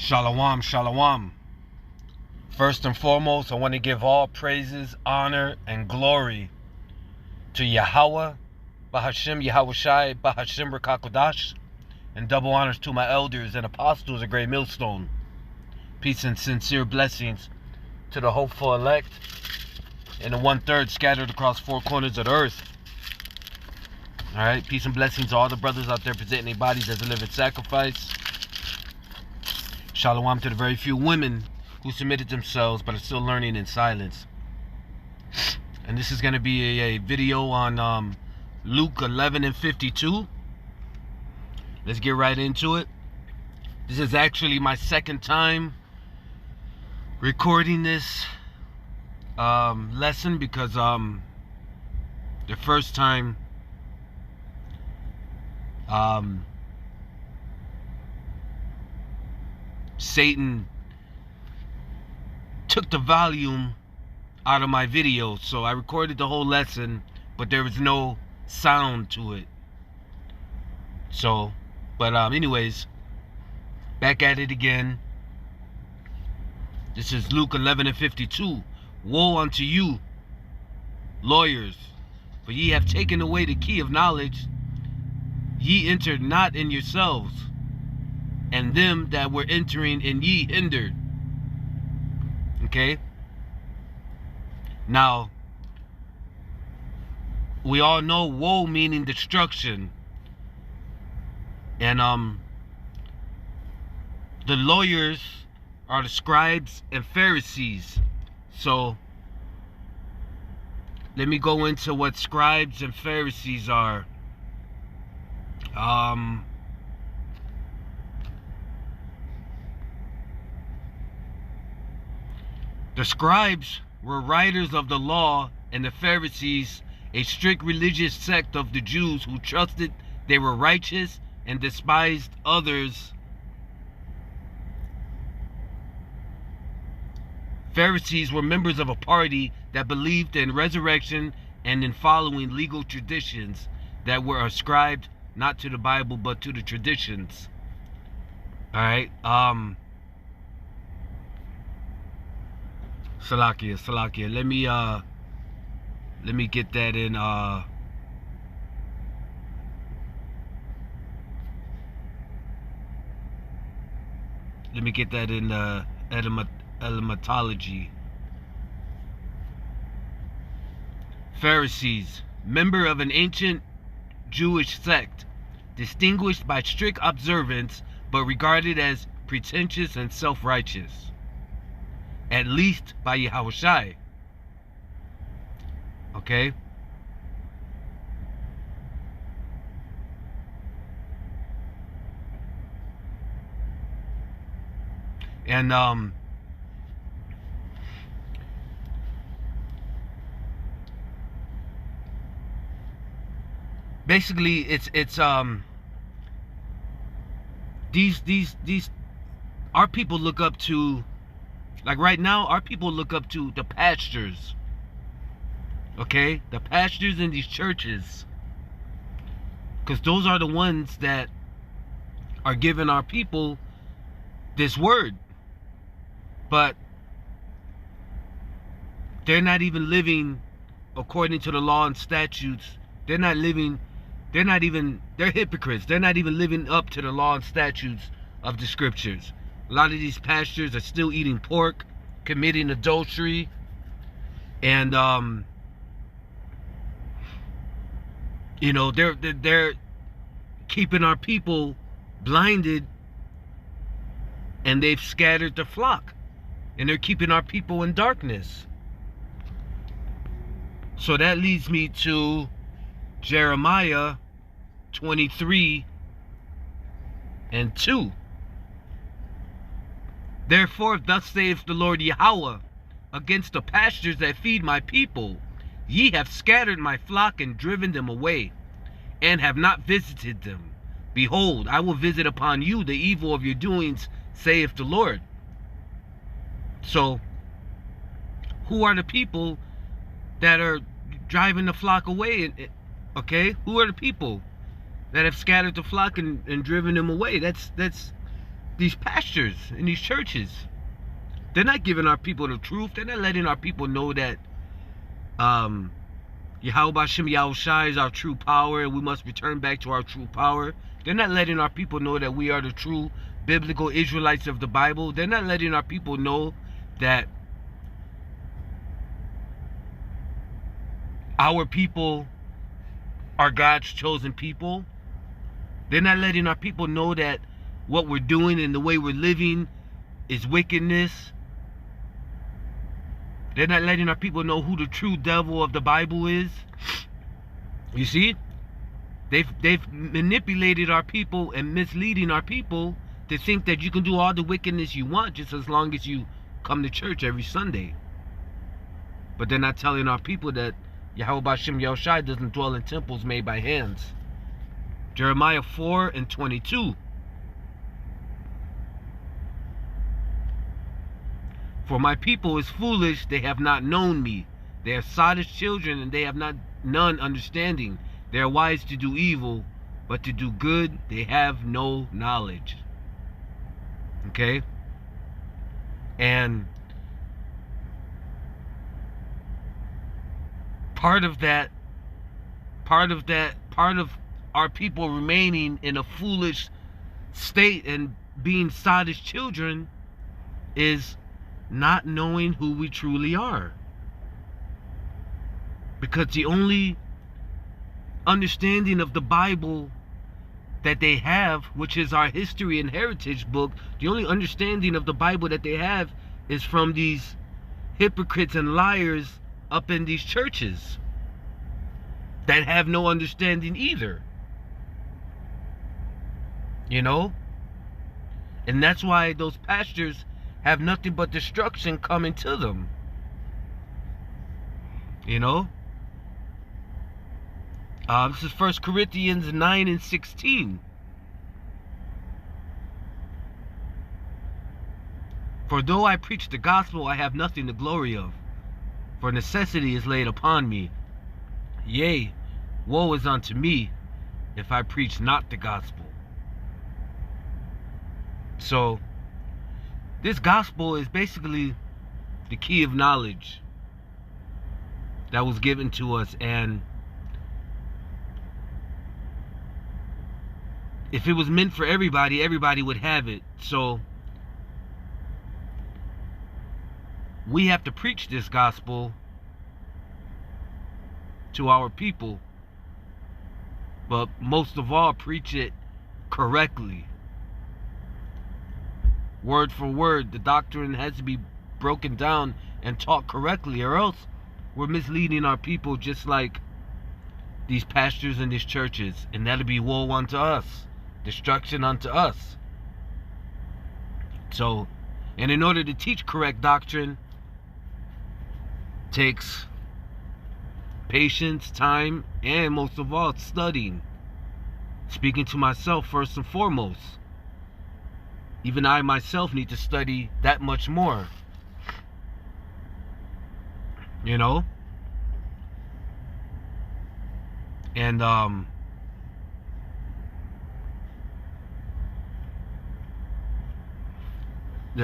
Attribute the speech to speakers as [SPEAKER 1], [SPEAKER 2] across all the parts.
[SPEAKER 1] Shalom, shalom. First and foremost, I want to give all praises, honor, and glory to Yahweh, Bahashim Yahushai, Bahashim Rakakodash, and double honors to my elders and apostles of Great Millstone. Peace and sincere blessings to the hopeful elect and the 1/3 scattered across four corners of the earth. Alright, peace and blessings to all the brothers out there presenting their bodies as a living sacrifice. Shalom to the very few women who submitted themselves but are still learning in silence. And this is going to be a video on Luke 11 and 52. Let's get right into it. This is actually my second time recording this lesson because the first time Satan took the volume out of my video, so I recorded the whole lesson, but there was no sound to it. So, but anyways, back at it again. This is Luke 11 and 52. Woe unto you, lawyers, for ye have taken away the key of knowledge. Ye entered not in yourselves, and them that were entering in ye hindered. Okay? Now, we all know woe meaning destruction. And the lawyers are the scribes and Pharisees. So, let me go into what scribes and Pharisees are. The scribes were writers of the law, and the Pharisees, a strict religious sect of the Jews who trusted they were righteous and despised others. Pharisees were members of a party that believed in resurrection and in following legal traditions that were ascribed not to the Bible but to the traditions. Alright, Salakia. Let me get that in etymology. Pharisees, member of an ancient Jewish sect, distinguished by strict observance but regarded as pretentious and self-righteous, at least by Yahushai. Okay? And basically it's these our people look up to, like right now, our people look up to the pastors. Okay? The pastors in these churches. Because those are the ones that are giving our people this word. But they're not even living according to the law and statutes. They're hypocrites. They're not even living up to the law and statutes of the scriptures. A lot of these pastors are still eating pork, committing adultery, and you know, they're keeping our people blinded, and they've scattered the flock, and they're keeping our people in darkness. So that leads me to Jeremiah 23 and 2. Therefore, thus saith the Lord Yahweh, against the pastures that feed my people, ye have scattered my flock and driven them away, and have not visited them. Behold, I will visit upon you the evil of your doings, saith the Lord. So, who are the people that are driving the flock away? Okay, who are the people that have scattered the flock and driven them away? That's these pastors in these churches, they're not giving our people the truth. They're not letting our people know that Yahweh B'Shem Yahushai is our true power and we must return back to our true power. They're not letting our people know that we are the true biblical Israelites of the Bible. They're not letting our people know that our people are God's chosen people. They're not letting our people know that what we're doing and the way we're living is wickedness. They're not letting our people know who the true devil of the Bible is. You see? They've manipulated our people and misleading our people to think that you can do all the wickedness you want just as long as you come to church every Sunday. But they're not telling our people that Yahweh B'Shem Yahushai doesn't dwell in temples made by hands. Jeremiah 4:22. For my people is foolish, they have not known me. They are sottish children, and they have none understanding. They are wise to do evil, but to do good they have no knowledge. Okay? And part of our people remaining in a foolish state and being sottish children is not knowing who we truly are. Because the only understanding of the Bible that they have, which is our history and heritage book, the only understanding of the Bible that they have is from these hypocrites and liars up in these churches that have no understanding either. You know? And that's why those pastors have nothing but destruction coming to them. You know? This is 1 Corinthians 9:16. For though I preach the gospel, I have nothing to glory of, for necessity is laid upon me. Yea, woe is unto me if I preach not the gospel. So, this gospel is basically the key of knowledge that was given to us, and if it was meant for everybody, everybody would have it. So we have to preach this gospel to our people, but most of all, preach it correctly. Word for word, the doctrine has to be broken down and taught correctly, or else we're misleading our people just like these pastors in these churches, and that'll be woe unto us, destruction unto us. So, and in order to teach correct doctrine takes patience, time, and most of all, studying. Speaking to myself first and foremost. Even I myself need to study that much more. You know? And the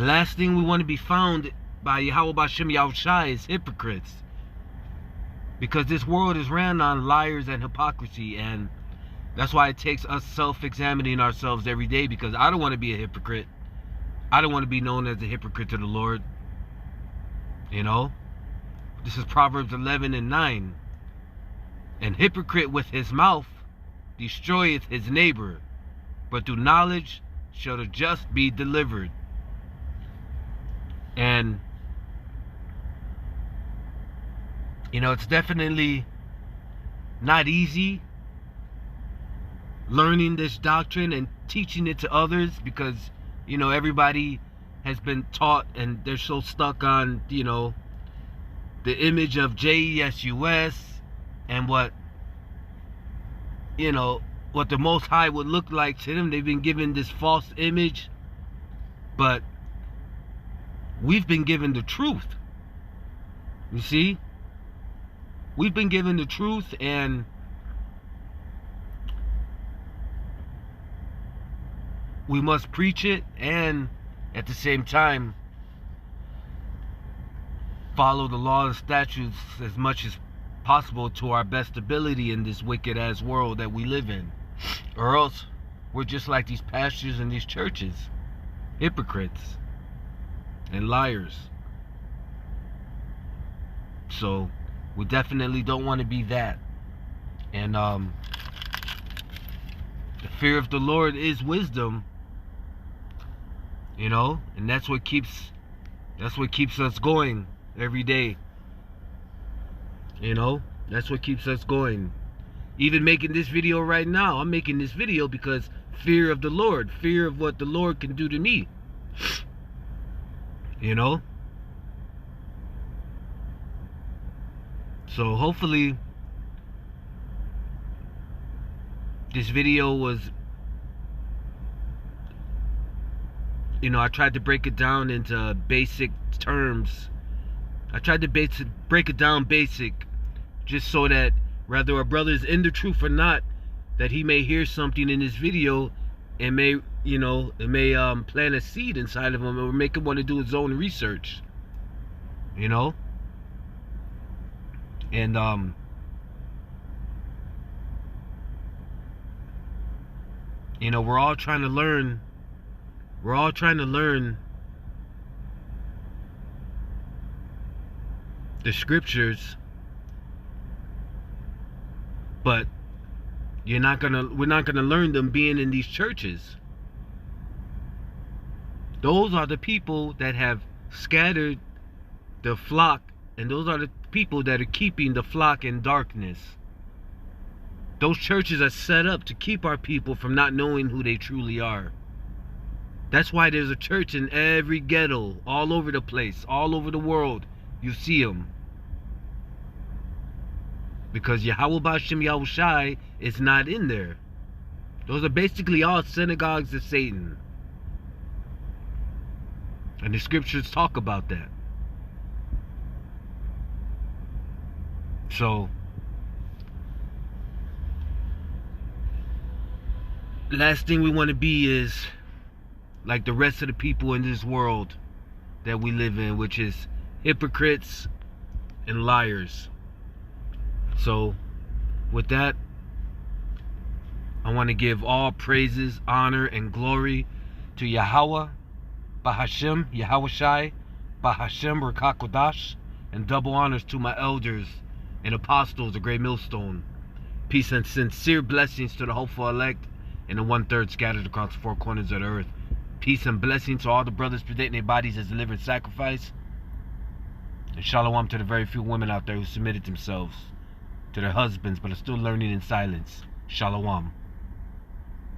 [SPEAKER 1] last thing we want to be found by Yahweh B'Shem Yahushai is hypocrites. Because this world is ran on liars and hypocrisy, and that's why it takes us self-examining ourselves every day, because I don't want to be a hypocrite. I don't want to be known as a hypocrite to the Lord. You know? This is Proverbs 11:9. An hypocrite with his mouth destroyeth his neighbor, but through knowledge shall the just be delivered. And you know, it's definitely not easy learning this doctrine and teaching it to others, because, you know, everybody has been taught and they're so stuck on, you know, the image of JESUS and what, you know, what the Most High would look like to them. They've been given this false image, but we've been given the truth. You see? We've been given the truth, and we must preach it and at the same time follow the laws and statutes as much as possible to our best ability in this wicked ass world that we live in. Or else we're just like these pastors in these churches, hypocrites and liars. So we definitely don't want to be that. And the fear of the Lord is wisdom, you know, and that's what keeps us going every day. You know, that's what keeps us going. Even making this video right now, I'm making this video because fear of the Lord, fear of what the Lord can do to me. You know? So hopefully this video was, you know, I tried to break it down into basic terms. I tried to break it down basic, just so that whether a brother is in the truth or not, that he may hear something in this video and may, you know, it may plant a seed inside of him or make him want to do his own research. You know? And you know, we're all trying to learn the scriptures, but we're not gonna learn them being in these churches. Those are the people that have scattered the flock, and those are the people that are keeping the flock in darkness. Those churches are set up to keep our people from not knowing who they truly are. That's why there's a church in every ghetto, all over the place, all over the world. You see them. Because Yahweh Ba'Shem Yahushai is not in there. Those are basically all synagogues of Satan. And the scriptures talk about that. So, the last thing we want to be is like the rest of the people in this world that we live in, which is hypocrites and liars. So, with that, I want to give all praises, honor, and glory to Yahweh, Bahashem, Yahushai, Bahashem, Rakakodash, and double honors to my elders and apostles, the great millstone. Peace and sincere blessings to the hopeful elect and the 1/3 scattered across the four corners of the earth. Peace and blessings to all the brothers presenting their bodies as a living sacrifice. And shalom to the very few women out there who submitted themselves to their husbands but are still learning in silence. Shalom.